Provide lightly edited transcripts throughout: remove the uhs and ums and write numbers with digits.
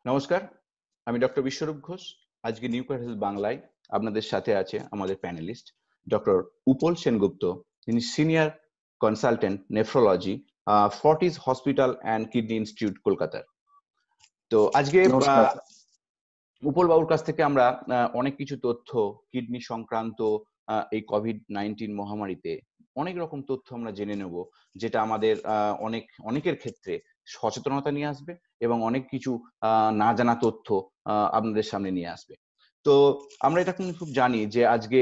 নমস্কার, আমি ডক্টর বিশ্বরূপ ঘোষ। আজকে নিউক্লিয়ার হেলথ বাংলায় আপনাদের সাথে আছে আমাদের প্যানেলিস্ট ডক্টর উপল সেনগুপ্ত। তিনি senior consultant nephrology, Fortis hospital and kidney institute, কলকাতার। তো আজকে নমস্কার। উপল বাবুর কাছ থেকে আমরা অনেক কিছু তথ্য কিডনি সংক্রান্ত এই কোভিড-19 মহামারীতে অনেক রকম তথ্য আমরা জেনে নেব, যেটা আমাদের অনেকের ক্ষেত্রে সচেতনতা নিয়ে আসবে এবং অনেক কিছু না জানা তথ্য আপনাদের সামনে নিয়ে আসবে। তো আমরা এটা কিন্তু খুব জানি যে আজকে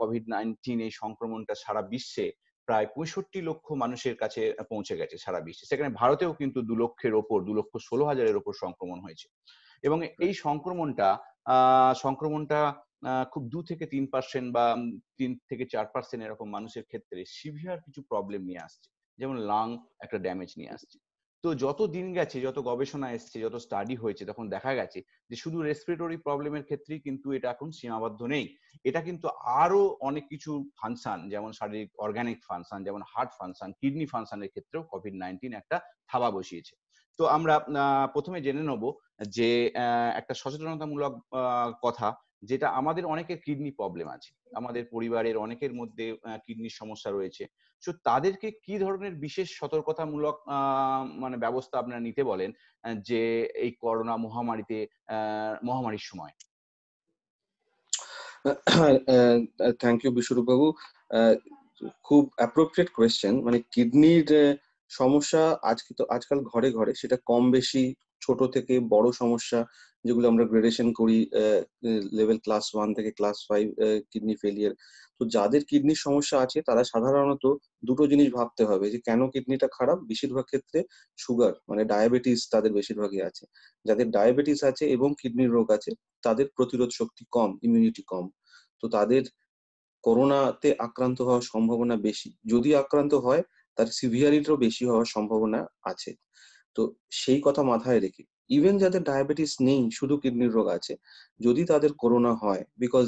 কোভিড-19 এই সংক্রমণটা সারা বিশ্বে প্রায় ৬৫ লক্ষ মানুষের কাছে পৌঁছে গেছে সারা বিশ্বে। সেখানে ভারতেও কিন্তু ২,১৬,০০০ ওপর সংক্রমণ হয়েছে। এবং এই সংক্রমণটা খুব ২-৩% বা ৩-৪% এরকম মানুষের ক্ষেত্রে সিভিয়ার কিছু প্রবলেম নিয়ে আসছে, যেমন লাং একটা ড্যামেজ নিয়ে আসছে। তো যত দিন গেছে, যত গবেষণা এসছে, যত স্টাডি হয়েছে, তখন দেখা গেছে যে শুধু রেসপিরেটরি প্রবলেমের ক্ষেত্রেই কিন্তু এটা এখন সীমাবদ্ধ নেই। এটা কিন্তু আরো অনেক কিছু ফাংশন, যেমন শারীরিক অর্গানিক ফাংশন, যেমন হার্ট ফাংশন, কিডনি ফাংশনের ক্ষেত্রেও কোভিড-19 একটা থাবা বসিয়েছে। তো আমরা প্রথমে জেনে নেব যে একটা সচেতনতামূলক কথা, যেটা আমাদের অনেকের কিডনি প্রবলেম আছে, আমাদের পরিবারের অনেকের মধ্যে কিডনির সমস্যা রয়েছে। সো তাদেরকে কি ধরনের বিশেষ সতর্কতামূলক মানে ব্যবস্থা আপনারা নিতে বলেন যে এই করোনা মহামারীর সময়? থ্যাংক ইউ বিশ্বরূপ বাবু। খুব অ্যাপ্রোপ্রিয়েট কোয়েশ্চেন। মানে কিডনির সমস্যা আজকাল ঘরে ঘরে, সেটা কম বেশি ছোট থেকে বড় সমস্যা, যেগুলো আমরা গ্রেডেশন করি লেভেল ক্লাস 1 থেকে ক্লাস 5 কিডনি ফেলিয়ার। তো যাদের কিডনির সমস্যা আছে তারা সাধারণত দুটো জিনিস ভাবতে হবে, যে কেন কিডনিটা খারাপ। বেশিরভাগ ক্ষেত্রে সুগার মানে ডায়াবেটিস তাদের বেশিরভাগই আছে। যাদের ডায়াবেটিস আছে এবং কিডনির রোগ আছে তাদের প্রতিরোধ শক্তি কম, ইমিউনিটি কম। তো তাদের করোনাতে আক্রান্ত হওয়ার সম্ভাবনা বেশি। যদি আক্রান্ত হয় তার সিভিয়ারিটিও বেশি হওয়ার সম্ভাবনা আছে। তো সেই কথা মাথায় রেখে ইভেন যাদের ডায়াবেটিস নেই, শুধু কিডনির রোগ আছে, যদি তাদের করোনা হয়, বিকজ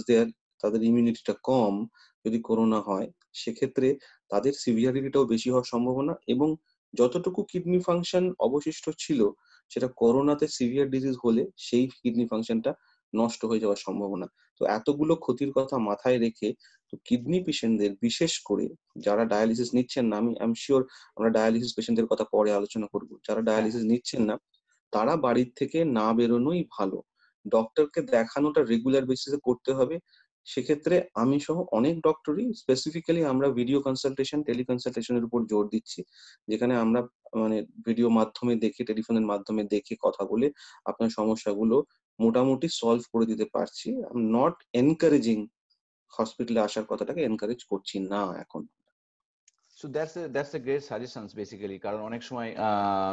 তাদের ইমিউনিটিটা কম, যদি করোনা হয় সেক্ষেত্রে তাদের সিভিয়ারিটিটাও বেশি হওয়ার সম্ভাবনা, এবং যতটুকু কিডনি ফাংশন অবশিষ্ট ছিল সেটা করোনাতে সিভিয়ার ডিজিজ হলে সেই কিডনি ফাংশনটা নষ্ট হয়ে যাওয়ার সম্ভাবনা। তো এতগুলো ক্ষতির কথা মাথায় রেখে, তো কিডনি পেশেন্টদের, বিশেষ করে যারা ডায়ালিসিস নিচ্ছেন না, আমি শিওর আমরা ডায়ালিসিস পেশেন্টদের কথা পরে আলোচনা করব, যারা ডায়ালিসিস নিচ্ছেন না তারা বাড়ির থেকে না বেরোনোই ভালো। ডক্টরকে দেখানোটা রেগুলার বেসিসে করতে হবে। সেক্ষেত্রে আমি সহ অনেক ডক্টরই, স্পেসিফিক্যালি আমরা ভিডিও কনসালটেশন, টেলিকনসালটেশনের উপর জোর দিচ্ছি, যেখানে আমরা মানে ভিডিও মাধ্যমে দেখে, টেলিফোনের মাধ্যমে দেখে কথা বলে আপনার সমস্যাগুলো মোটামুটি সলভ করে দিতে পারছি। নট এনকারেজিং হসপিটালে আসার কথাটাকে এনকারেজ করছি না এখন। So that's a great suggestions basically. কারণ অনেক সময়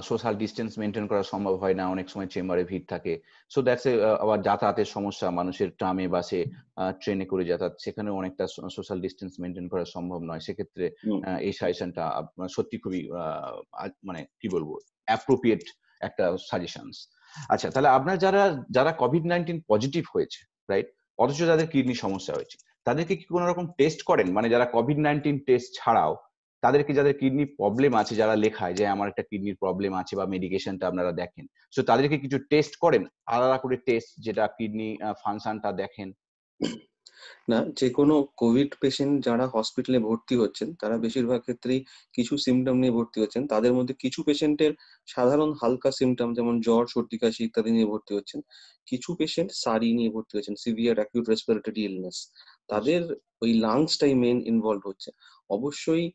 সোশ্যাল ডিস্টেন্স মেনটেন করা সম্ভব হয় না, অনেক সময় চেম্বারে ভিড় থাকে। সো দ্যাটস এ আবার যাতায়াতের সমস্যা, মানুষের ট্রামে, বাসে, ট্রেনে করে যাতায়াত, সেখানেও অনেকটা সোশ্যাল ডিস্টেন্স মেনটেন করা সম্ভব নয়। সেক্ষেত্রে এই সাজেশনটা সত্যি খুবই মানে কি বলবো, অ্যাপ্রোপ্রিয়েট একটা সাজেশনস। আচ্ছা, তাহলে আপনার যারা কোভিড-19 পজিটিভ হয়েছে, রাইট, অথচ যাদের কিডনি সমস্যা হয়েছে, তাদেরকে কি কোনো রকম টেস্ট করেন? মানে যারা কোভিড-19 টেস্ট ছাড়াও তাদেরকে, যাদের কিডনি প্রবলেম আছে, যারা লেখায় যে আমার একটা কিডনির প্রবলেম আছে বা মেডিকেশনটা আপনারা দেখেন, সো তাদেরকে কিছু টেস্ট করেন, আলাদা করে টেস্ট যেটা কিডনি ফাংশনটা দেখেন? না, যে কোনো কোভিড পেশেন্ট যারা হসপিটালে ভর্তি হচ্ছেন তারা বেশিরভাগ ক্ষেত্রেই কিছু সিমটম নিয়ে ভর্তি হচ্ছেন। তাদের মধ্যে কিছু পেশেন্টের সাধারণ হালকা সিমটম, যেমন জ্বর, সর্দি, কাশি ইত্যাদি নিয়ে ভর্তি হচ্ছেন। কিছু পেশেন্ট সারি নিয়ে ভর্তি হচ্ছেন, সিভিয়ার অ্যাকিউট রেসপিরেটরি ইলনেস। তাদের ওই লাংসটাই মেন ইনভলভ হচ্ছে। অবশ্যই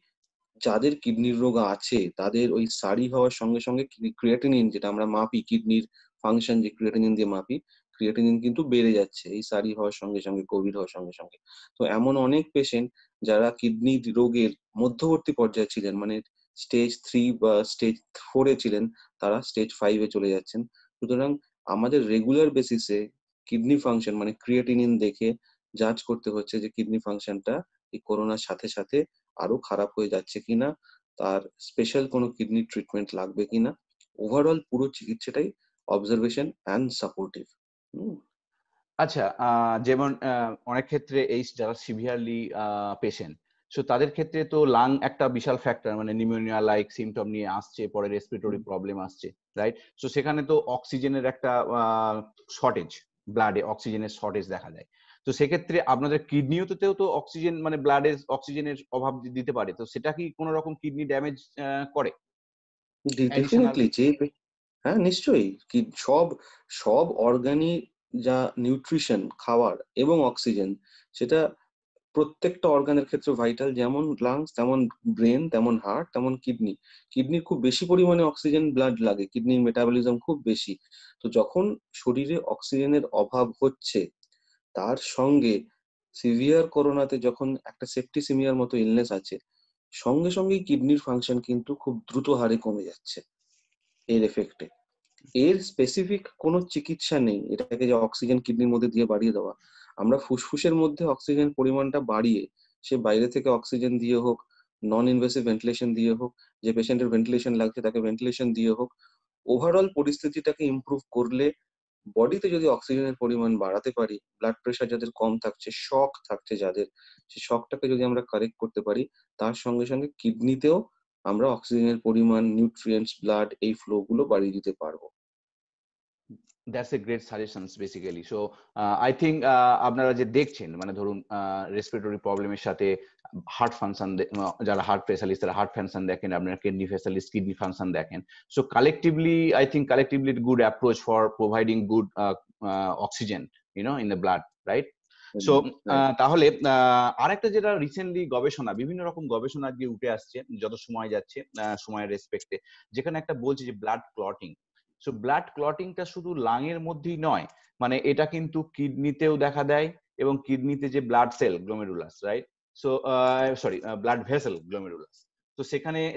যাদের কিডনির রোগ আছে তাদের ওই সারি হওয়ার সঙ্গে সঙ্গে ক্রিয়েটিনিন, যেটা আমরা মাপি, কিডনির ফাংশন যে ক্রিয়েটিনিন দিয়ে মাপি, ক্রিয়েটিনিন কিন্তু বেড়ে যাচ্ছে এই সারি হওয়ার সঙ্গে সঙ্গে, কোভিড হওয়ার সঙ্গে সঙ্গে। তো এমন অনেক পেশেন্ট যারা কিডনি রোগের মধ্যবর্তী পর্যায়ে ছিলেন, মানে স্টেজ 3 বা স্টেজ 4 ছিলেন, তারা স্টেজ 5 চলে যাচ্ছেন। সুতরাং আমাদের রেগুলার বেসিসে কিডনি ফাংশন মানে ক্রিয়েটিনিন দেখে জাজ করতে হচ্ছে যে কিডনি ফাংশনটা এই করোনার সাথে সাথে আরো খারাপ হয়ে যাচ্ছে কিনা, তার স্পেশাল কোনো কিডনি ট্রিটমেন্ট লাগবে কিনা। ওভারঅল পুরো চিকিৎসাটাই অবজারভেশন অ্যান্ড সাপোর্টিভ। আচ্ছা, যেমন অনেক ক্ষেত্রে এই যারা সিভিয়ারলি পেশেন্ট, সো তাদের ক্ষেত্রে তো লাং একটা বিশাল ফ্যাক্টর, মানে নিউমোনিয়া লাইক সিমটম নিয়ে আসছে, পরে রেসপিরেটরি প্রবলেম আসছে, রাইট? সো সেখানে তো অক্সিজেনের একটা শর্টেজ, ব্লাডে অক্সিজেনের শর্টেজ দেখা যায়। তো সেক্ষেত্রে আপনাদের কিডনিতেও তো অক্সিজেন, মানে ব্লাডে অক্সিজেনের অভাব দিতে পারে, তো সেটা কি কোনো রকম কিডনি ড্যামেজ করে অ্যাডিশনাল? ডেফিনেটলি হ্যাঁ নিশ্চয়ই, কি সব সব অর্গানই যা নিউট্রিশন খাওয়ার এবং অক্সিজেন, সেটা প্রত্যেকটা অর্গানের ক্ষেত্রে ভাইটাল। যেমন লাংস, তেমন ব্রেন, তেমন হার্ট, তেমন কিডনি। কিডনির খুব বেশি পরিমাণে অক্সিজেন ব্লাড লাগে, কিডনির মেটাবলিজম খুব বেশি। তো যখন শরীরে অক্সিজেনের অভাব হচ্ছে, তার সঙ্গে সিভিয়ার করোনাতে যখন একটা সেপ্টিসিমিয়ার মতো ইলনেস আছে, সঙ্গে সঙ্গেই কিডনির ফাংশন কিন্তু খুব দ্রুত হারে কমে যাচ্ছে এর এফেক্টে। এর স্পেসিফিক কোনো চিকিৎসা নেই এটাকে যে অক্সিজেন কিডনির মধ্যে দিয়ে বাড়িয়ে দেওয়া। আমরা ফুসফুসের মধ্যে অক্সিজেন পরিমাণটা বাড়িয়ে, সে বাইরে থেকে অক্সিজেন দিয়ে হোক, নন ইনভেসিভ ভেন্টিলেশন দিয়ে হোক, যে পেশেন্টের ভেন্টিলেশন লাগছে তাকে ভেন্টিলেশন দিয়ে হোক, ওভারঅল পরিস্থিতিটাকে ইমপ্রুভ করলে, বডিতে যদি অক্সিজেনের পরিমাণ বাড়াতে পারি, ব্লাড প্রেশার যাদের কম থাকছে, শক থাকছে যাদের, সেই শকটাকে যদি আমরা কারেক্ট করতে পারি, তার সঙ্গে সঙ্গে কিডনিতেও আমরা অক্সিজেনের পরিমাণ, নিউট্রিয়েন্টস, ব্লাড, এই ফ্লো গুলো বাড়িয়ে দিতে পারবো। That's a great suggestions basically. So I think আপনারা যে দেখছেন, মানে ধরুন রেসপিরেটরি প্রবলেমের সাথে হার্ট ফাংশন, যারা হার্ট স্পেশালিস্ট তারা হার্ট ফাংশন দেখেন, আপনারা কিডনি স্পেশালিস্ট কিডনি ফাংশন দেখেন। So collectively I think collectively good approach for providing good oxygen in the blood, right? So তাহলে আরেকটা যেটা রিসেন্টলি গবেষণা, বিভিন্ন রকম গবেষণা দিয়ে উঠে আসছে যত সময় যাচ্ছে, সময়ের রেসপেক্টে, যেখানে একটা বলছে যে ব্লাড ক্লটিং। সো ব্লাড ক্লটিংটা শুধু লাং এর মধ্যেই নয়, মানে এটা কিন্তু কিডনিতেও দেখা দেয়, এবং কিডনিতে যে blood cell glomerulus, right? So sorry, blood vessel glomerulus, তো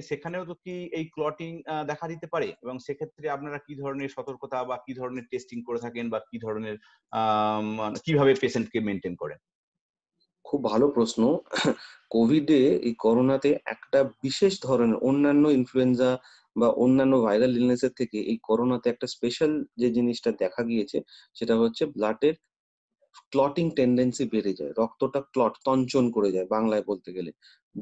সেখানেও তো কি এই ক্লটিং দেখা দিতে পারে? এবং সেক্ষেত্রে আপনারা কি ধরনের সতর্কতা বা কি ধরনের টেস্টিং করে থাকেন, বা কি ধরনের কিভাবে পেশেন্টকে মেনটেন করেন? খুব ভালো প্রশ্ন। কোভিডে, এই করোনাতে একটা বিশেষ ধরনের, অন্যান্য ইনফ্লুয়েঞ্জা বা অন্যান্য ভাইরাল ইলনেসের থেকে এই করোনাতে একটা স্পেশাল যে জিনিসটা দেখা গিয়েছে, সেটা হচ্ছে ব্লাডের ক্লটিং টেন্ডেন্সি বেড়ে যায়, রক্তটা তঞ্চন করে যায় বাংলায় বলতে গেলে।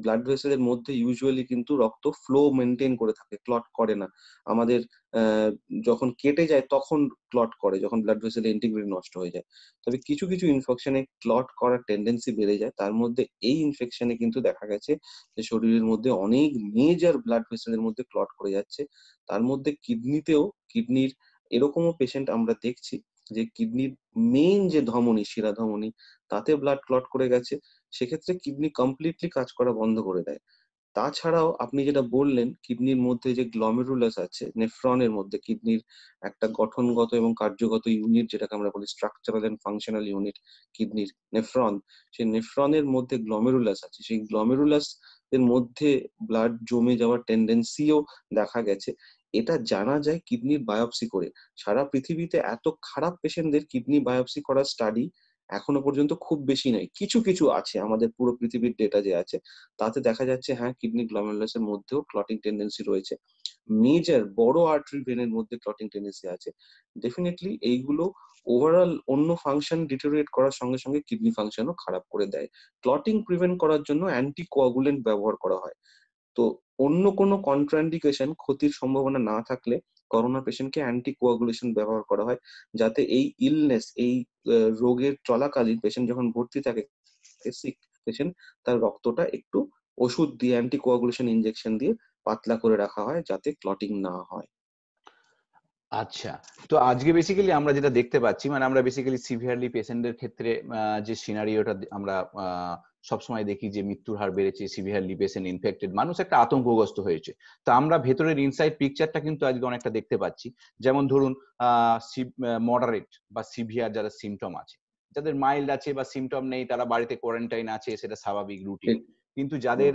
ব্লাড ভেসেলের মধ্যে ইউজুয়ালি কিন্তু রক্ত ফ্লো মেনটেন করে থাকে, ক্লট করে না। আমাদের আহ, যখন কেটে যায় তখন ক্লট করে, যখন ব্লাড ভেসেলের ইন্টিগ্রিটি নষ্ট হয়ে যায়। তবে কিছু কিছু ইনফেকশনে ক্লট করার টেন্ডেন্সি বেড়ে যায়। তার মধ্যে এই ইনফেকশনে কিন্তু দেখা গেছে যে শরীরের মধ্যে অনেক মেজর ব্লাড ভেসেলের মধ্যে ক্লট করে যাচ্ছে। তার মধ্যে কিডনিতেও, কিডনির এরকমও পেশেন্ট আমরা দেখছি যে কিডনির মেইন যে ধমনী, শিরা ধমনী, তাতে ব্লাড ক্লট করে গেছে। সেক্ষেত্রে কিডনি কমপ্লিটলি কাজ করা বন্ধ করে দেয়। তাছাড়াও আপনি যেটা বললেন, কিডনির মধ্যে যে গ্লমেরুলাস আছে, নেফ্রনের মধ্যে, কিডনির একটা গঠনগত এবং কার্যগত ইউনিট যেটাকে আমরা বলি স্ট্রাকচারাল এন্ড ফাংশনাল ইউনিট, কিডনির নেফ্রন। সেই নেফ্রনের মধ্যে গ্লমেরুলাস আছে, সেই গ্লমেরুলাস এর মধ্যে ব্লাড জমে যাওয়ার টেন্ডেন্সিও দেখা গেছে। এটা জানা যায় কিডনির বায়োপসি করে। সারা পৃথিবীতে এত খারাপ পেশেন্টদের কিডনি বায়োপসি করার স্টাডি এখনো পর্যন্ত খুব বেশি নয়। কিছু কিছু আছে, আমাদের পুরো পৃথিবীর ডেটা যে আছে তাতে দেখা যাচ্ছে হ্যাঁ, কিডনি গ্লোমেরুলাস এর মধ্যেও ক্লটিং টেন্ডেন্সি রয়েছে। মেজর বড় আর্টারি ভেনের মধ্যে ক্লটিং টেন্ডেন্সি আছে। ডেফিনেটলি এইগুলো ওভারঅল অন্য ফাংশন ডিটোরিয়েট করার সঙ্গে সঙ্গে কিডনি ফাংশনও খারাপ করে দেয়। ক্লটিং প্রিভেন্ট করার জন্য অ্যান্টিকোয়াগুলেন্ট ব্যবহার করা হয়। তো অন্য কোনো কন্ট্রাইন্ডিকেশন, ক্ষতির সম্ভাবনা না থাকলে করোনা পেশেন্টকে অ্যান্টিকোয়াগুলেশন ব্যবহার করা হয়, যাতে এই ইলনেস, এই রোগের চলাকালীন পেশেন্ট যখন ভর্তি থাকে, সিক পেশেন্ট, তার রক্তটা একটু ওষুধ দিয়ে, অ্যান্টিকোয়াগুলেশন ইনজেকশন দিয়ে পাতলা করে রাখা হয়, যাতে ক্লটিং না হয়। আচ্ছা, তো আজকে বেসিক্যালি আমরা যেটা দেখতে পাচ্ছি, মানে আমরা বেসিক্যালি সিভিয়ারলি পেশেন্টদের ক্ষেত্রে যে সিনারিওটা আমরা সবসময় দেখি যে মৃত্যুর হার বেড়েছে, সিভিয়ারলি পেশেন্ট ইনফেক্টেড, মানুষ একটা আতঙ্কগ্রস্ত হয়েছে। তো আমরা ভেতরের ইনসাইড পিকচারটা কিন্তু আজকে অনেকটা দেখতে পাচ্ছি। যেমন ধরুন মডারেট বা সিভিয়ার যারা সিমটম আছে, যাদের মাইল্ড আছে বা সিমটম নেই, তারা বাড়িতে কোয়ারেন্টাইন আছে, সেটা স্বাভাবিক রুটিন। ঠিক। কিন্তু হুম। যাদের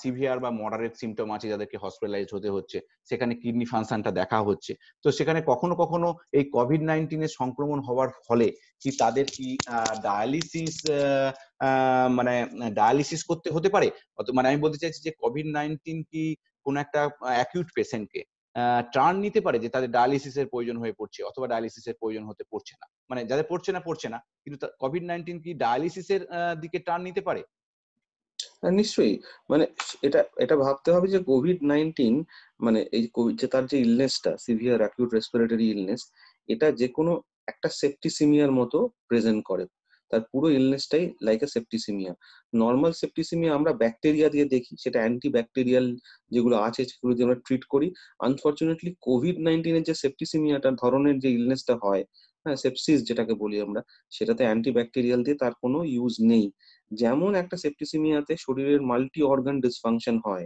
সিভিয়ার বা মডারেট সিমটম আছে, যাদেরকে হসপিটালাইজ হতে হচ্ছে, সেখানে কিডনি ফাংশনটা দেখা হচ্ছে। তো সেখানে কখনো কখনো এই কোভিড-19 এর সংক্রমণ হওয়ার ফলে কি তাদের কি ডায়ালিসিস, মানে ডায়ালিসিস করতে হতে পারে? মানে আমি বলতে চাইছি যে কোভিড-19 কি কোন একটা অ্যাকিউট পেশেন্টকে টার্ন নিতে পারে, যে তাদের ডায়ালিসিসের প্রয়োজন হয়ে পড়ছে, অথবা ডায়ালিসিসের প্রয়োজন হতে পড়ছে না, মানে যাদের পড়ছে না, কিন্তু কোভিড-19 কি ডায়ালিসিসের দিকে টার্ন নিতে পারে? নিশ্চয়ই, মানে এটা এটা ভাবতে হবে যে কোভিড-19 মানে এই কোভিড যে তার যে ইলনেসটা সিভিয়ার অ্যাকিউট রেসপিরেটরি ইলনেস, এটা যে কোনো একটা সেপ্টিসিমিয়ার মতো প্রেজেন্ট করে। তার পুরো ইলনেসটাই like a septicaemia. Normal septicaemia আমরা ব্যাকটেরিয়া দিয়ে দেখি, সেটা অ্যান্টি ব্যাকটেরিয়াল যেগুলো আছে সেগুলো দিয়ে আমরা ট্রিট করি। আনফরচুনেটলি কোভিড-19 এর যে সেপ্টিসিমিয়াটার ধরনের যে ইলনেসটা হয়, হ্যাঁ, সেপসিস যেটাকে বলি আমরা, সেটাতে অ্যান্টি ব্যাকটেরিয়াল দিয়ে তার কোনো ইউজ নেই। যেমন একটা সেপ্টিসিমিয়াতে শরীরের মাল্টি অর্গান ডিসফাংশন হয়,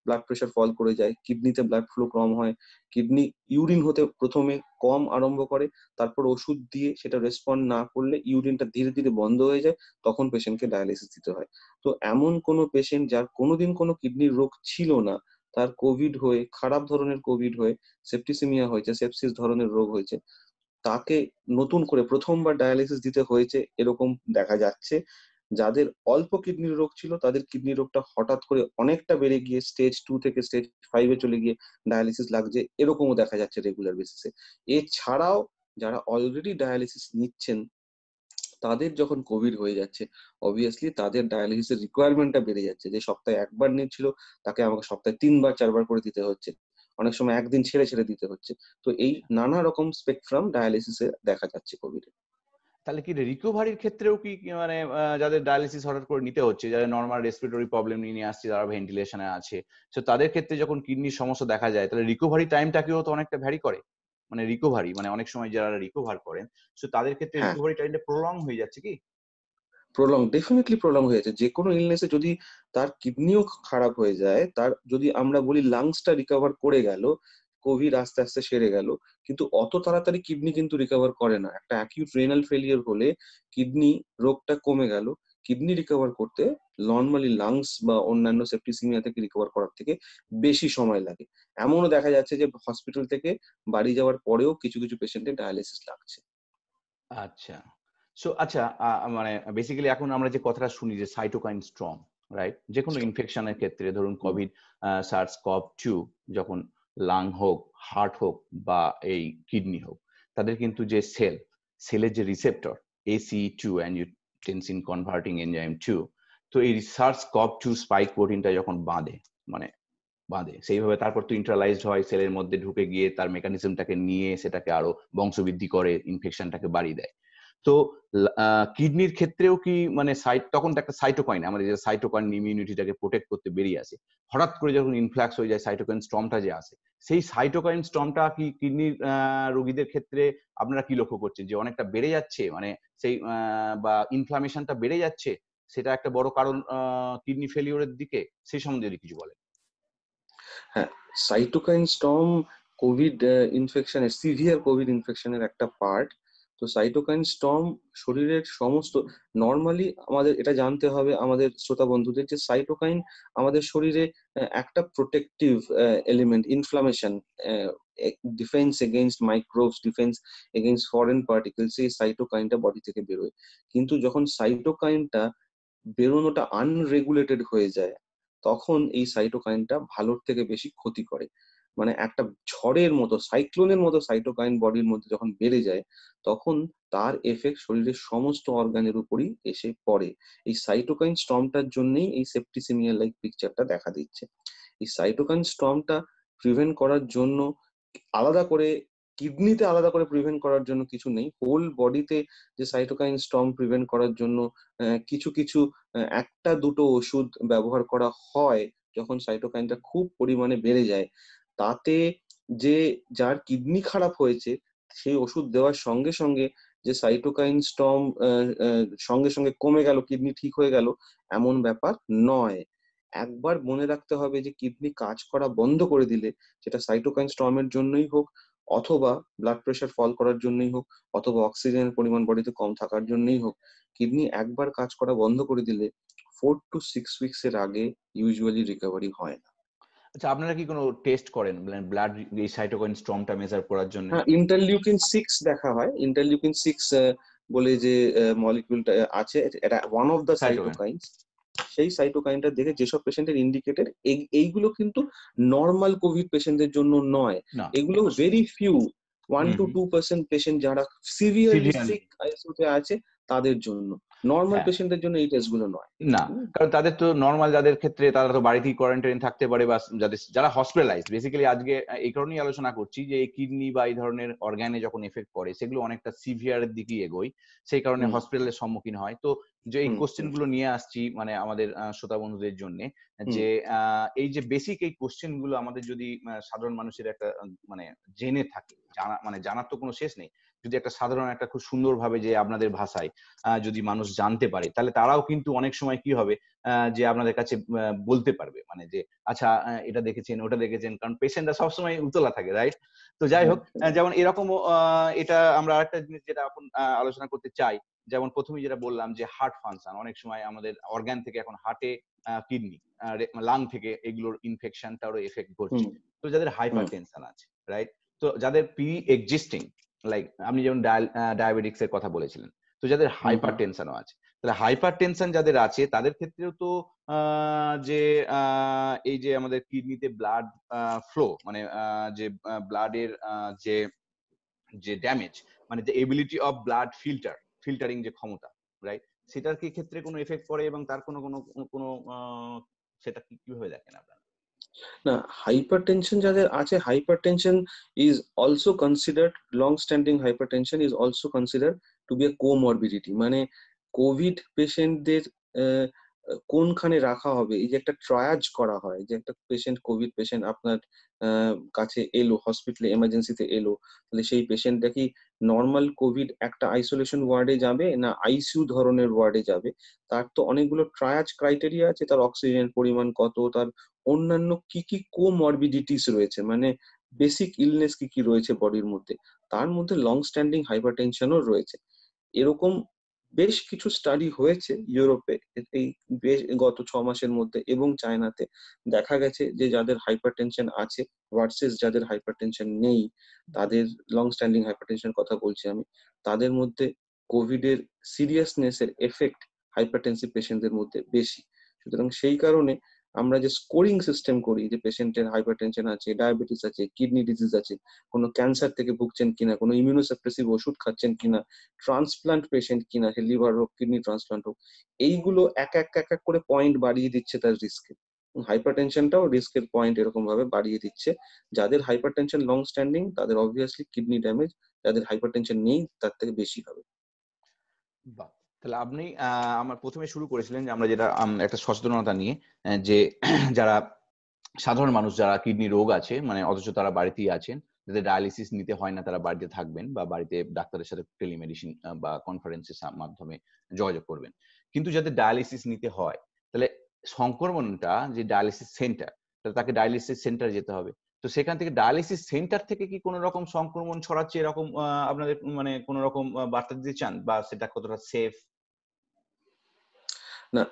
ব্লাড প্রেশার ফল করে যায়, কিডনিতে ব্লাড ফ্লো কম হয়, কিডনি ইউরিন হতে প্রথমে কম আরম্ভ করে, তারপর ওষুধ দিয়ে সেটা রেসপন্ড না করলে ইউরিনটা ধীরে ধীরে বন্ধ হয়ে যায়, তখন পেশেন্টকে ডায়ালিসিস দিতে হয়। তো এমন কোনো পেশেন্ট যার কোনোদিন কোনো কিডনির রোগ ছিল না, তার কোভিড হয়ে, খারাপ ধরনের কোভিড হয়ে সেপ্টিসিমিয়া হয়েছে, সেপসিস ধরনের রোগ হয়েছে, তাকে নতুন করে প্রথমবার ডায়ালিসিস দিতে হয়েছে এরকম দেখা যাচ্ছে। যাদের অল্প কিডনির রোগ ছিল তাদের কিডনি রোগটা হঠাৎ করে অনেকটা বেড়ে গিয়ে স্টেজ 2 থেকে স্টেজ 5 এ চলে গিয়ে ডায়ালিসিস লাগছে, এরকমও দেখা যাচ্ছে রেগুলার বেসিসে। এছাড়াও যারা অলরেডি ডায়ালিসিস নিচ্ছেন তাদের যখন কোভিড হয়ে যাচ্ছে, অবভিয়াসলি তাদের ডায়ালিসিসের রিকোয়ারমেন্টটা বেড়ে যাচ্ছে। যে সপ্তাহে একবার নিচ্ছিল তাকে আমাকে সপ্তাহে 3 বার 4 বার করে দিতে হচ্ছে। অনেক সময় একদিন ছেড়ে ছেড়ে দিতে হচ্ছে। তো এই নানা রকম স্পেকট্রাম ডায়ালিসিসে দেখা যাচ্ছে কোভিডে। তাহলে কি রিকভারির ক্ষেত্রেও কি মানে যাদের ডায়ালিসিস হঠাৎ করে নিতে হচ্ছে, যাদের নর্মাল রেসপিরেটরি প্রবলেম নিয়ে আসছে, যারা ভেন্টিলেশনে আছে, তো তাদের ক্ষেত্রে যখন কিডনির সমস্যা দেখা যায়, তাহলে রিকভারি টাইমটাকেও তো অনেকটা ভ্যারি করে। মানে রিকভারি মানে অনেক সময় যারা রিকভার করেন, তো তাদের ক্ষেত্রে হ্যাঁ, রিকভারি টাইমটা প্রলং হয়ে যাচ্ছে কি? ডেফিনেটলি প্রলং হয়ে যাচ্ছে। যেকোনো ইলনেসে যদি তার কিডনিও খারাপ হয়ে যায়, তার যদি আমরা বলি লাংসটা রিকভার করে গেল, কোভিড আস্তে আস্তে সেরে গেল, কিন্তু অত তাড়াতাড়ি কিডনি কিন্তু রিকভার করে না। একটা অ্যাকিউট রেনাল ফেলিয়ার হলে কিডনি রোগটা কমে গেল, কিডনি রিকভার করতে নরমালি লাংস বা অন্যান্য সেপ্টিসিমিয়া থেকে রিকভার করার থেকে বেশি সময় লাগে। এমনও দেখা যাচ্ছে যে হসপিটাল থেকে বাড়ি যাওয়ার পরেও কিছু কিছু পেশেন্টের ডায়ালিসিস লাগছে। আচ্ছা। আচ্ছা, মানে বেসিক্যালি এখন আমরা যে কথাটা শুনি যে সাইটোকাইন স্টর্ম, রাইট? যেকোনো ইনফেকশনের ক্ষেত্রে ধরুন হুম, কোভিড, SARS-CoV-2, যখন লাং হোক, হার্ট হোক বা এই কিডনি হোক, তাদের কিন্তু যে সেলের যে receptor ACE2 angiotensin converting enzyme 2, তো এই SARS-CoV-2 স্পাইক প্রোটিনটা যখন বাঁধে সেইভাবে, তারপর তো ইন্টারলাইজড হয় সেলের মধ্যে, ঢুকে গিয়ে তার মেকানিজমটাকে নিয়ে সেটাকে আরো বংশবৃদ্ধি করে, ইনফেকশনটাকে বাড়িয়ে দেয়। তো কিডনির ক্ষেত্রেও কি মানে তখন তো একটা সাইটোকাইন, আমাদের যে সাইটোকাইন ইমিউনিটিটাকে প্রোটেক্ট করতে বেরিয়ে আসে, হঠাৎ করে যখন ইনফ্লাক্স হয়ে যায় সাইটোকাইন স্টর্মটা যে আসে, সেই সাইটোকাইন স্টর্মটা কি কিডনির রোগীদের ক্ষেত্রে আপনারা কি লক্ষ্য করছেন যে অনেকটা বেড়ে যাচ্ছে, মানে সেই বা ইনফ্লামেশনটা বেড়ে যাচ্ছে, সেটা একটা বড় কারণ কিডনি ফেলিওরের দিকে? সেই সম্বন্ধে যদি কিছু বলেন। হ্যাঁ, সাইটোকাইন স্টর্ম কোভিড ইনফেকশনের, সিভিয়ার কোভিড ইনফেকশনের একটা পার্ট। তো সাইটোকাইন স্টর্ম শরীরের সমস্ত, নর্মালি আমাদের এটা জানতে হবে আমাদের শ্রোতা বন্ধুদের, যে সাইটোকাইন আমাদের শরীরে একটা protective element, inflammation, defence against microbes, defence against foreign particles, এই সাইটোকাইনটা বডি থেকে বেরোয়। কিন্তু যখন সাইটোকাইনটা বেরোনোটা আনরেগুলেটেড হয়ে যায়, তখন এই সাইটোকাইনটা ভালোর থেকে বেশি ক্ষতি করে। মানে একটা ঝড়ের মতো, সাইক্লোনের মতো সাইটোকাইন বডির মধ্যে যখন বেড়ে যায়, তখন তার এফেক্ট শরীরের সমস্ত অর্গানের উপরই এসে পড়ে। এই সাইটোকাইন স্টর্মটার জন্যই এই সেপ্টিসিমিয়া লাইক পিকচারটা দেখা দিচ্ছে। এই সাইটোকাইন স্টর্মটা প্রিভেন্ট করার জন্য আলাদা করে, কিডনিতে আলাদা করে প্রিভেন্ট করার জন্য কিছু নেই। হোল বডিতে যে সাইটোকাইন স্টর্ম প্রিভেন্ট করার জন্য কিছু কিছু একটা দুটো ওষুধ ব্যবহার করা হয় যখন সাইটোকাইনটা খুব পরিমাণে বেড়ে যায়। তাতে যে যার কিডনি খারাপ হয়েছে সেই ওষুধ দেওয়ার সঙ্গে সঙ্গে যে সাইটোকাইন স্টর্ম সঙ্গে সঙ্গে কমে গেল, কিডনি ঠিক হয়ে গেল, এমন ব্যাপার নয়। একবার মনে রাখতে হবে যে কিডনি কাজ করা বন্ধ করে দিলে, সেটা সাইটোকাইন স্টর্মের জন্যই হোক, অথবা ব্লাড প্রেশার ফল করার জন্যই হোক, অথবা অক্সিজেনের পরিমাণ বডিতে কম থাকার জন্যই হোক, কিডনি একবার কাজ করা বন্ধ করে দিলে 4 to 6 উইকস এর আগে ইউজুয়ালি রিকভারি হয় না। আচ্ছা, আপনারা কি কোনো টেস্ট করেন ব্লাড এই সাইটোকাইন স্টর্মটা মেজার করার জন্য? হ্যাঁ, ইন্টারলিউকিন 6 দেখা হয়। ইন্টারলিউকিন 6 বলে যে মলিকিউলটা আছে, এটা one of the cytokine. Cytokines. সেই সাইটোকাইনটা দেখে যেসব পেশেন্টের ইন্ডিকেটেড, এইগুলো কিন্তু নর্মাল কোভিড পেশেন্টদের জন্য নয়। না, এগুলো একটু very few 1 hmm, to hmm. 2% patient যারা সিভিয়ারলি সিভিয়ারলি। সিক আইসিইউতে আছে তাদের জন্য। নর্মাল হ্যাঁ, পেশেন্টের জন্য এই টেস্ট গুলো নয়। না, কারণ তাদের তো নর্মাল যাদের ক্ষেত্রে তারা তো বাড়িতেই কোয়ারেন্টাইন থাকতে পারে, বা যারা হসপিটালাইজড, বেসিক্যালি আজকে এই কারণেই আলোচনা করছি যে এই কিডনি বা এই ধরনের অর্গানে যখন এফেক্ট পড়ে সেগুলো অনেকটা সিভিয়ারের দিকেই এগোয়, সেই কারণে হুম হসপিটালের সম্মুখীন হয়। তো যে এই হুম কোশ্চেন হুম গুলো নিয়ে আসছি মানে আমাদের শ্রোতা বন্ধুদের জন্য, হুম যে এই যে বেসিক এই কোশ্চেন গুলো আমাদের যদি সাধারণ মানুষের একটা মানে জেনে থাকে, জানার তো কোনো শেষ নেই, যদি একটা সাধারণ একটা খুব সুন্দরভাবে যে আপনাদের ভাষায় যদি মানুষ জানতে পারে, তাহলে তারাও কিন্তু অনেক সময় কি হবে, যে আপনাদের কাছে বলতে পারবে, মানে যে আচ্ছা এটা দেখেছেন ওটা দেখেছেন, কারণ পেশেন্টরা সবসময় উতলা থাকে, রাইট? তো যাই হোক, হ্যাঁ যেমন এরকমও এটা আমরা আরেকটা জিনিস যেটা এখন আলোচনা করতে চাই, যেমন প্রথমেই যেটা বললাম যে হার্ট ফাংশন, অনেক সময় আমাদের অর্গান থেকে এখন হার্টে, কিডনি, লাং থেকে এগুলোর ইনফেকশনটারও এফেক্ট হুম করছে। তো যাদের হাইপার হুম টেনশন আছে, রাইট, তো যাদের প্রি এক্সিস্টিং, লাইক আপনি যেমন ডায়াবেটিক্স এর কথা বলেছিলেন, তো যাদের হুম হাইপার হুম টেনশনও আছে, তাহলে হাইপার টেনশন যাদের আছে তাদের ক্ষেত্রেও তো যে এই যে আমাদের কিডনিতে ব্লাড ফ্লো, মানে যে ব্লাডের যে যে ড্যামেজ, মানে যে এবিলিটি অফ ব্লাড ফিল্টারিং যে ক্ষমতা, রাইট, সেটার কি ক্ষেত্রে কোনো এফেক্ট পড়ে, এবং তার কোনো কোনো কোনো সেটা কিভাবে দেখেন আপনারা? না, হাইপারটেনশন যাদের আছে, hypertension is also considered, long standing hypertension is also considered to be a comorbidity. মানে কোভিড পেশেন্টদের কোনখানে রাখা হবে, এই যে একটা ট্রায়াজ করা হয়, যে একটা পেশেন্ট, কোভিড পেশেন্ট আপনার কাছে এলো, হসপিটালে এমার্জেন্সিতে এলো, তাহলে সেই পেশেন্টটা কি নর্মাল কোভিড একটা আইসোলেশন ওয়ার্ডে যাবে না আইসিইউ ধরনের ওয়ার্ডে যাবে, তার তো অনেকগুলো ট্রায়াজ ক্রাইটেরিয়া আছে, তার অক্সিজেনের পরিমাণ কত, তার অন্যান্য কি কি কোমরবিডিটিস রয়েছে, মানে বেসিক ইলনেস কি কি রয়েছে বডির মধ্যে, তার মধ্যে লং স্ট্যান্ডিং হাইপারটেনশনও রয়েছে। এরকম বেশ কিছু স্টাডি হয়েছে ইউরোপে এই বেশ গত 6 মাসের মধ্যে, এবং চায়নাতে দেখা গেছে যে যাদের হাইপারটেনশন আছে ভার্সেস যাদের হাইপারটেনশন নেই, তাদের লং স্ট্যান্ডিং হাইপারটেনশন কথা বলছি আমি, তাদের মধ্যে কোভিড এর সিরিয়াসনেস এর এফেক্ট হাইপারটেনসিভ পেশেন্টদের মধ্যে বেশি। সুতরাং সেই কারণে আমরা যে স্কোরিং সিস্টেম করি, যে পেশেন্টের হাইপারটেনশন আছে, ডায়াবেটিস আছে, কিডনি ডিজিজ আছে, কোনো ক্যান্সার থেকে ভুগছেন কিনা, কোনো ইমিউনোসাপ্রেসিভ ওষুধ খাচ্ছেন কিনা, ট্রান্সপ্লান্ট পেশেন্ট কিনা, লিভার হোক, কিডনি ট্রান্সপ্লান্ট হোক, এইগুলো এক এক এক এক করে পয়েন্ট বাড়িয়ে দিচ্ছে তার রিস্কে। হাইপারটেনশনটাও রিস্কের পয়েন্ট এরকম ভাবে বাড়িয়ে দিচ্ছে। যাদের হাইপারটেনশন লং স্ট্যান্ডিং তাদের অবভিয়াসলি কিডনি ড্যামেজ, যাদের হাইপারটেনশন নেই তার থেকে বেশি হবে। বাহ! তাহলে আপনি আমার প্রথমে শুরু করেছিলেন যে আমরা যেটা একটা সচেতনতা নিয়ে, যে যারা সাধারণ মানুষ যারা কিডনি রোগ আছে, মানে অথচ তারা বাড়িতেই আছেন, যাদের ডায়ালিসিস নিতে হয় না তারা বাড়িতে থাকবেন, বা বাড়িতে ডাক্তারের সাথে টেলিমেডিসিন বা কনফারেন্সের মাধ্যমে যোগাযোগ করবেন। কিন্তু যাদের ডায়ালিসিস নিতে হয়, তাহলে সংক্রমণটা যে ডায়ালিসিস সেন্টার, তাহলে তাকে ডায়ালিসিস সেন্টারে যেতে হবে। তো সেখান থেকে ডায়ালিসিস সেন্টার থেকে কি কোনো রকম সংক্রমণ ছড়াচ্ছে, এরকম আপনাদের মানে কোনো রকম বার্তা দিতে চান, বা সেটা কতটা সেফ? না,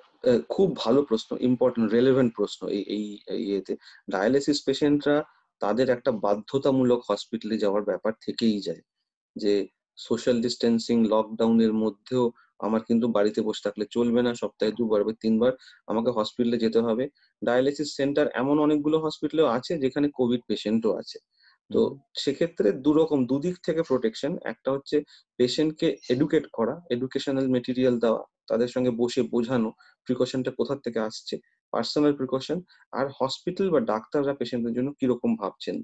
খুব ভালো প্রশ্ন, ইম্পর্টেন্ট রেলেভেন্ট প্রশ্ন। এই এই এই ইয়েতে ডায়ালিসিস পেশেন্টরা, তাদের একটা বাধ্যতামূলক হসপিটালে যাওয়ার ব্যাপার থেকেই যায়, যে সোশ্যাল ডিস্টেন্সিং লকডাউনের মধ্যেও আমার কিন্তু বাড়িতে বসে থাকলে চলবে না, সপ্তাহে 2 বার বা 3 বার আমাকে হসপিটালে যেতে হবে। ডায়ালিসিস সেন্টার এমন অনেকগুলো হসপিটালেও আছে যেখানে কোভিড পেশেন্টও আছে। তো হুম। সেক্ষেত্রে দুরকম, দুদিক থেকে প্রোটেকশন। একটা হচ্ছে পেশেন্টকে এডুকেট করা, এডুকেশনাল মেটেরিয়াল দেওয়া, তাদের সঙ্গে বসে বোঝানো প্রিকশনটা কোথা থেকে আসছে, পার্সোনাল প্রিকশন, আর হসপিটাল বা ডাক্তাররা পেশেন্টের জন্য কিরকম ভাবছেন।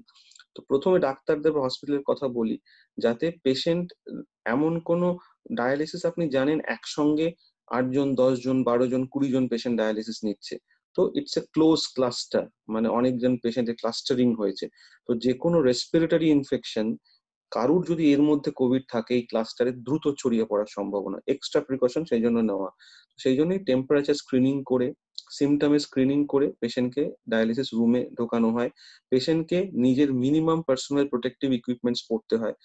তো প্রথমে ডাক্তারদের বা হসপিটালের কথা বলি, যাতে পেশেন্ট, এমন কোনো ডায়ালিসিস আপনি জানেন একসঙ্গে 8 জন, 10 জন, 12 জন, 20 জন পেশেন্ট ডায়ালিসিস নিচ্ছে, তো ইটস এ ক্লোজ ক্লাস্টার, মানে অনেকজন পেশেন্টের ক্লাস্টারিং হয়েছে। তো যে কোনো রেসপিরেটরি ইনফেকশন, কারুর যদি এর মধ্যে কোভিড থাকে, এই ক্লাস্টারে দ্রুত ছড়িয়ে পড়ার সম্ভাবনা, এক্সট্রা প্রিকশন সেই জন্য নেওয়া। সেই জন্যই টেম্পারেচার স্ক্রিনিং করে, সিমটমের স্ক্রিনিং করে পেশেন্টকে ডায়ালিসিস রুমে ঢোকানো হয়। পেশেন্টকে নিজের মিনিমাম পার্সোনাল প্রোটেক্টিভ ইকুইপমেন্টস পড়তে হয়,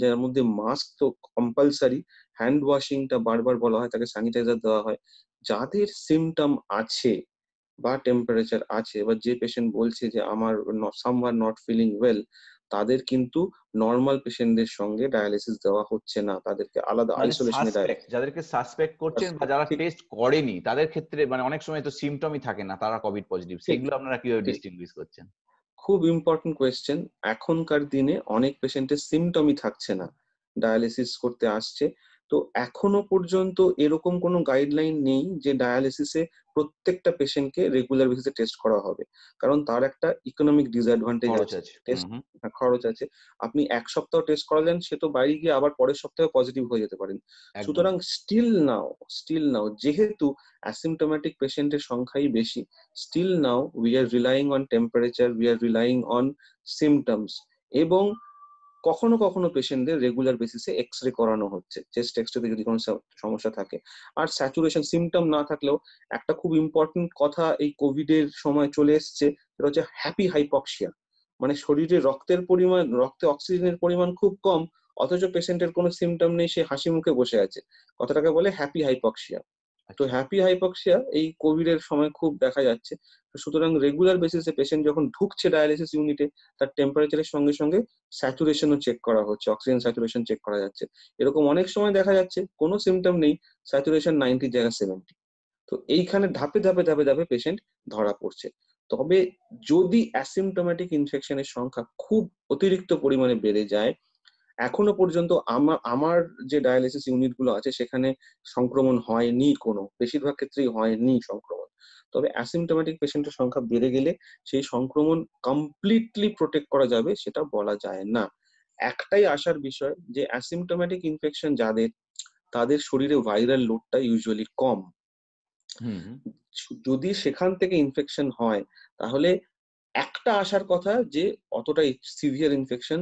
যার মধ্যে মাস্ক তো কম্পালসারি, হ্যান্ড ওয়াশিংটা বারবার বলা হয়, তাকে স্যানিটাইজার দেওয়া হয়। যাদের সিমটম আছে বা টেম্পারেচার আছে, বা যে পেশেন্ট বলছে যে আমার সামহার নট ফিলিং ওয়েল, তাদের কিন্তু নর্মাল পেশেন্টদের সঙ্গে ডায়ালিসিস দেওয়া হচ্ছে না, তাদেরকে আলাদা মানে আইসোলেশনে সাসপেক্ট, যাদেরকে সাসপেক্ট করছেন বা যারা ঠিক টেস্ট করেনি তাদের ক্ষেত্রে, মানে অনেক সময় তো সিমটমই থাকে না, তারা কোভিড পজিটিভ, ঠিক সেইগুলো আপনারা কিভাবে ঠিক ডিস্টিংগুইশ করছেন? খুব ইম্পর্টেন্ট কোয়েশ্চেন। এখনকার দিনে অনেক পেশেন্টের সিমটমই থাকছে না, ডায়ালিসিস করতে আসছে, তো এখনো পর্যন্ত এরকম কোনো গাইডলাইন নেই যে ডায়ালিসিসে প্রত্যেকটা পেশেন্টকে রেগুলার বেসিসে টেস্ট করা হবে, কারণ তার একটা ইকোনমিক ডিসঅ্যাডভান্টেজ খরচ আছে। আছে। টেস্ট খরচ আছে। আপনি এক সপ্তাহ টেস্ট করালেন, সে তো বাইরে গিয়ে আবার পরের সপ্তাহে পজিটিভ হয়ে যেতে পারেন। একদম। সুতরাং স্টিল নাও যেহেতু অ্যাসিমটোম্যাটিক পেশেন্টের সংখ্যাই বেশি, still now we are relying on temperature, we are relying on symptoms, এবং কখনো কখনো পেশেন্টদের রেগুলার বেসিসে এক্সরে করানো হচ্ছে, চেস্ট এক্সরেতে যদি কোনো সমস্যা থাকে। আর স্যাচুরেশন সিমটম না থাকলেও একটা খুব ইম্পর্টেন্ট কথা এই কোভিড এর সময় চলে এসছে, সেটা হচ্ছে হ্যাপি হাইপক্সিয়া। মানে শরীরে রক্তে অক্সিজেনের পরিমাণ খুব কম, অথচ পেশেন্টের কোনো সিমটম নেই, সে হাসি মুখে বসে আছে, কথাটাকে বলে হ্যাপি হাইপক্সিয়া। তো আচ্ছা। হ্যাপি হাইপক্সিয়া এই কোভিড এর সময় খুব দেখা যাচ্ছে। সুতরাং রেগুলার বেসিসে পেশেন্ট যখন ঢুকছে ডায়ালিসিস ইউনিটে, তার টেম্পারেচারের সঙ্গে সঙ্গে স্যাচুরেশনও চেক করা হচ্ছে, অক্সিজেন স্যাচুরেশন চেক করা যাচ্ছে। এরকম অনেক সময় দেখা যাচ্ছে কোনো সিমটম নেই, স্যাচুরেশন 90 জায়গায় 70। তো এইখানে ধাপে ধাপে ধাপে ধাপে পেশেন্ট ধরা পড়ছে। তবে যদি অ্যাসিমটোম্যাটিক ইনফেকশনের সংখ্যা খুব অতিরিক্ত পরিমাণে বেড়ে যায়, এখনো পর্যন্ত আমার যে ডায়ালিসিস ইউনিট গুলো আছে সেখানে সংক্রমণ হয়নি, কোনো বেশিরভাগ ক্ষেত্রেই হয়নি সংক্রমণ। তবে অ্যাসিমটোম্যাটিক পেশেন্টের সংখ্যা বেড়ে গেলে সেই সংক্রমণ কমপ্লিটলি প্রোটেক্ট করা যাবে সেটা বলা যায় না। একটাই আশার বিষয় যে অ্যাসিমটোম্যাটিক ইনফেকশন যাদের, তাদের শরীরে ভাইরাল লোডটা ইউজুয়ালি কম। হুম হুম। যদি সেখান থেকে ইনফেকশন হয়, তাহলে একটা আশার কথা যে অতটা সিভিয়ার ইনফেকশন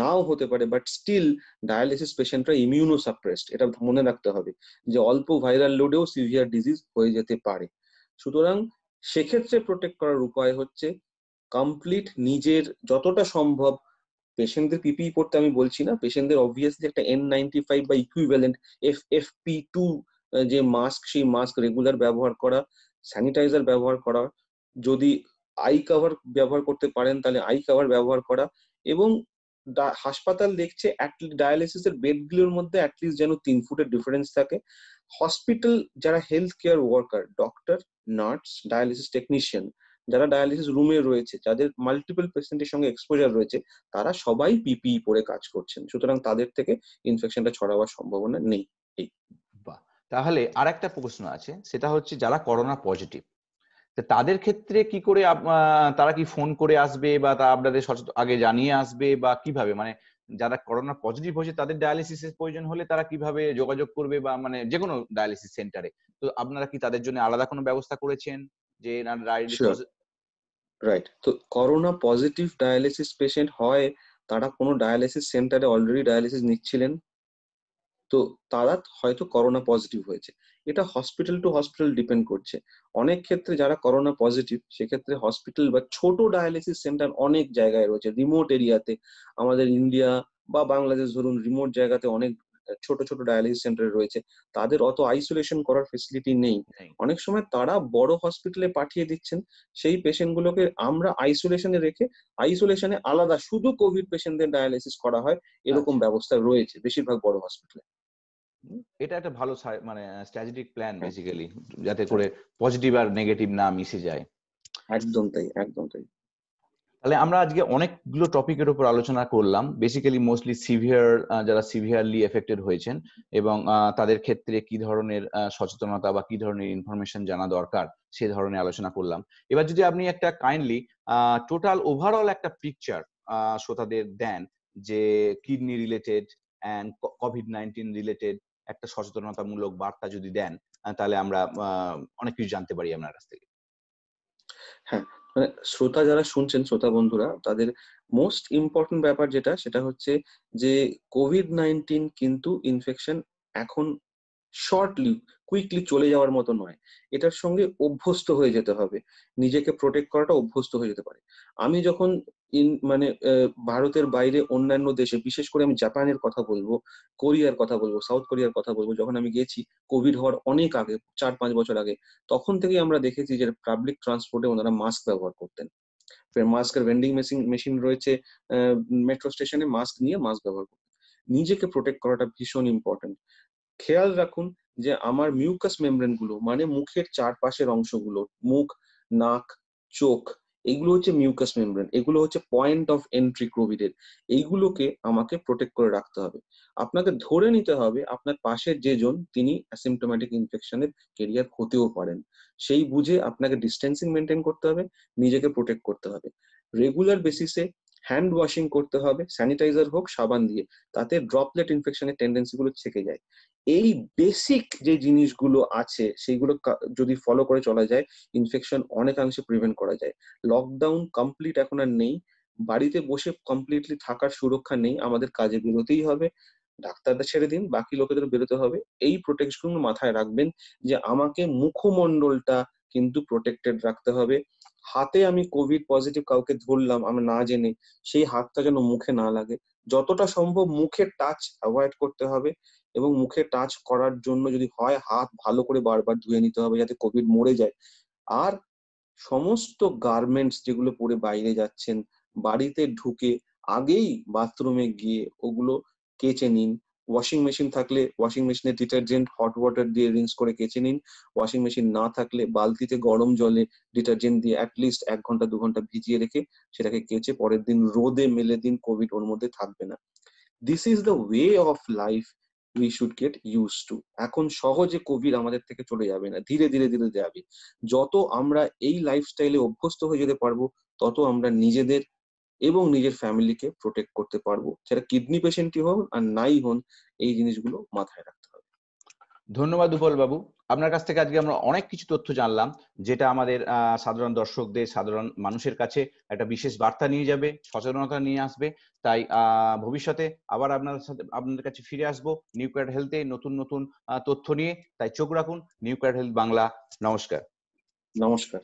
নাও হতে পারে, বাট স্টিল ডায়ালিসিস পেশেন্টরা ইমিউনো সাপ্রেসড, এটা মনে রাখতে হবে যে অল্প ভাইরাল লোডেও সিভিয়ার ডিজিজ হয়ে যেতে পারে। সুতরাং সেক্ষেত্রে প্রোটেক্ট করার উপায় হচ্ছে কমপ্লিট নিজের যতটা সম্ভব, পেশেন্টদের পিপিই পড়তে আমি বলছি না, পেশেন্টদের অবভিয়াসলি একটা N95 বা ইকুইভ্যালেন্ট FFP2 যে মাস্ক, সেই মাস্ক রেগুলার ব্যবহার করা, স্যানিটাইজার ব্যবহার করা, যদি আই কভার ব্যবহার করতে পারেন তাহলে আই কভার ব্যবহার করা, এবং হাসপাতাল দেখছে ডায়ালিসিসের বেডগুলোর মধ্যে অ্যাটলিস্ট যেন 3 ফুটের ডিফারেন্স থাকে। হসপিটাল যারা health care worker, doctor, nurse, dialysis technician, যারা ডায়ালিসিস রুমে রয়েছে, যাদের মাল্টিপল পেশেন্টের সঙ্গে এক্সপোজার রয়েছে, তারা সবাই পিপিই পরে কাজ করছেন। সুতরাং তাদের থেকে ইনফেকশনটা ছড়াবার সম্ভাবনা নেই। এই বাহ! তাহলে আরেকটা প্রশ্ন আছে, সেটা হচ্ছে যারা করোনা পজিটিভ, তাদের ক্ষেত্রে কি করে তারা কি ফোন করে আসবে বা আপনাদের আগে জানিয়ে আসবে বা কিভাবে, মানে যারা করোনা পজিটিভ হয়েছে তাদের ডায়ালিসিসের প্রয়োজন হলে তারা কিভাবে যোগাযোগ করবে, বা মানে যে কোনো ডায়ালিসিস সেন্টারে, তো আপনারা কি তাদের জন্য আলাদা কোনো ব্যবস্থা করেছেন যে না ডাইরেক্টলি শিওর, রাইট। তো করোনা পজিটিভ ডায়ালিসিস পেশেন্ট হয়, তারা কোনো ডায়ালিসিস সেন্টারে অলরেডি ডায়ালিসিস নিচ্ছিলেন, তো তারা হয়তো করোনা পজিটিভ হয়েছে। এটা হসপিটাল টু হসপিটাল ডিপেন্ড করছে। অনেক ক্ষেত্রে যারা করোনা পজিটিভ, সেক্ষেত্রে হসপিটাল বা ছোট ডায়ালিসিস সেন্টার অনেক জায়গায় রয়েছে, রিমোট এরিয়াতে। আমাদের ইন্ডিয়া বা বাংলাদেশ ধরুন, রিমোট জায়গাতে অনেক ছোট ছোট ডায়ালিসিস সেন্টার রয়েছে, তাদের অত আইসোলেশন করার ফেসিলিটি নেই। নেই? অনেক সময় তারা বড় হসপিটালে পাঠিয়ে দিচ্ছেন, সেই পেশেন্ট গুলোকে আমরা আইসোলেশনে রেখে, আইসোলেশনে আলাদা শুধু কোভিড পেশেন্টদের ডায়ালিসিস করা হয়, এরকম আচ্ছা। ব্যবস্থা রয়েছে বেশিরভাগ বড় হসপিটালে। এটা একটা ভালো মানে স্ট্র্যাটেজিক প্ল্যান হ্যাঁ, বেসিক্যালি, যাতে হ্যাঁ, করে পজিটিভ আর নেগেটিভ না মিশে যায়। একদম তাই, একদম তাই। তাহলে আমরা আজকে অনেকগুলো টপিকের উপর আলোচনা করলাম, বেসিক্যালি মোস্টলি সিভিয়ার, যারা সিভিয়ারলি এফেক্টেড হয়েছেন এবং তাদের ক্ষেত্রে কি ধরনের সচেতনতা বা কি ধরনের ইনফরমেশন জানা দরকার সে ধরনের আলোচনা করলাম। এবার যদি আপনি একটা কাইন্ডলি টোটাল ওভারঅল একটা পিকচার শ্রোতাদের দেন, যে kidney related and COVID-19 related একটা সচেতনতামূলক বার্তা যদি দেন, তাহলে আমরা অনেক কিছু জানতে পারি আপনার কাছ থেকে। হ্যাঁ, মানে শ্রোতা যারা শুনছেন, শ্রোতা বন্ধুরা, তাদের মোস্ট ইম্পর্টেন্ট ব্যাপার যেটা, সেটা হচ্ছে যে কোভিড-19 কিন্তু ইনফেকশন এখন শর্টলি, কুইকলি চলে যাওয়ার মতো নয়। এটার সঙ্গে অভ্যস্ত হয়ে যেতে হবে। নিজেকে প্রোটেক্ট করাটা অভ্যস্ত হয়ে যেতে পারে। আমি যখন মানে ভারতের বাইরে অন্যান্য দেশে, বিশেষ করে আমি জাপানের কথা বলবো, কোরিয়ার কথা বলবো, সাউথ কোরিয়ার কথা বলবো, যখন আমি গেছি কোভিড হওয়ার অনেক আগে, 4-5 বছর আগে, তখন থেকেই আমরা দেখেছি যে পাবলিক ট্রান্সপোর্টে ওনারা মাস্ক ব্যবহার করতেন। মাস্কের ভেন্ডিং মেশিন রয়েছে, মেট্রো স্টেশনে মাস্ক নিয়ে মাস্ক ব্যবহার করতেন। নিজেকে প্রোটেক্ট করাটা ভীষণ ইম্পর্টেন্ট। খেয়াল রাখুন যে আমার মিউকাস মেমব্রেন গুলো, মানে মুখের চারপাশের অংশগুলো, মুখ, নাক, চোখ, এইগুলো হচ্ছে মিউকাস মেমব্রেন, এগুলো হচ্ছে পয়েন্ট অফ এন্ট্রি কোভিড এর। এইগুলোকে আমাকে প্রোটেক্ট করে রাখতে হবে। আপনাকে ধরে নিতে হবে আপনার পাশে যেজন তিনি অ্যাসিম্পটোম্যাটিক ইনফেকশনের ক্যারিয়ার হতেও পারেন। সেই বুঝে আপনাকে ডিস্টেন্সিং মেনটেন করতে হবে, নিজেকে প্রোটেক্ট করতে হবে। রেগুলার বেসিসে হ্যান্ড ওয়াশিং করতে হবে, স্যানিটাইজার হোক, সাবান দিয়ে, তাতে ড্রপলেট ইনফেকশনের টেন্ডেন্সি গুলো থেকে যায়। এই বেসিক যে জিনিসগুলো আছে সেইগুলো যদি ফলো করে চলা যায়, ইনফেকশন অনেকাংশে প্রিভেন্ট করা যায়। লকডাউন কমপ্লিট এখন আর নেই, বাড়িতে বসে কমপ্লিটলি থাকার সুরক্ষা নেই, আমাদের কাজে বেরোতেই হবে। ডাক্তারদের ছেড়ে দিন, বাকি লোকেদের বেরোতে হবে। এই প্রোটেকশন মাথায় রাখবেন যে আমাকে মুখমণ্ডলটা কিন্তু প্রোটেক্টেড রাখতে হবে। হাতে আমি কোভিড পজিটিভ কাউকে ধরলাম আমি না জেনে, সেই হাতটা যেন মুখে না লাগে। যতটা সম্ভব মুখে টাচ অ্যাভয়েড করতে হবে, এবং মুখে টাচ করার জন্য যদি হয় হাত ভালো করে বারবার ধুয়ে নিতে হবে যাতে কোভিড মরে যায়। আর সমস্ত গার্মেন্টস যেগুলো পরে বাইরে যাচ্ছেন, বাড়িতে ঢুকে আগেই বাথরুমে গিয়ে ওগুলো কেচে নিন। ওয়াশিং মেশিন থাকলে ওয়াশিং মেশিনের ডিটারজেন্ট হট ওয়াটার দিয়ে রিন্স করে কেচে নিন। ওয়াশিং মেশিন না থাকলে বালতিতে গরম জলে ডিটারজেন্ট দিয়ে অ্যাটলিস্ট 1 ঘন্টা 2 ঘন্টা ভিজিয়ে রেখে সেটাকে কেচে পরের দিন রোদে মেলে দিন, কোভিড ওর মধ্যে থাকবে না। This is the way of life we should get use to. এখন সহজে কোভিড আমাদের থেকে চলে যাবে না, ধীরে ধীরে ধীরে যাবে। যত আমরা এই লাইফস্টাইলে অভ্যস্ত হয়ে যেতে পারবো, তত আমরা নিজেদের এবং নিজের ফ্যামিলিকে প্রোটেক্ট করতে পারবো। সেটা কিডনি পেশেন্টই হোক আর নাই হন, এই জিনিসগুলো মাথায় রাখতে হবে। ধন্যবাদ উৎপল বাবু, আপনার কাছ থেকে আজকে আমরা অনেক কিছু তথ্য জানলাম, যেটা আমাদের সাধারণ দর্শকদের, সাধারণ মানুষের কাছে একটা বিশেষ বার্তা নিয়ে যাবে, সচেতনতা নিয়ে আসবে। তাই ভবিষ্যতে আবার আপনাদের কাছে ফিরে আসবো নিউক্লিয়ার হেলথে নতুন নতুন তথ্য নিয়ে। তাই চোখ রাখুন নিউক্লিয়ার হেলথ বাংলা। নমস্কার। নমস্কার।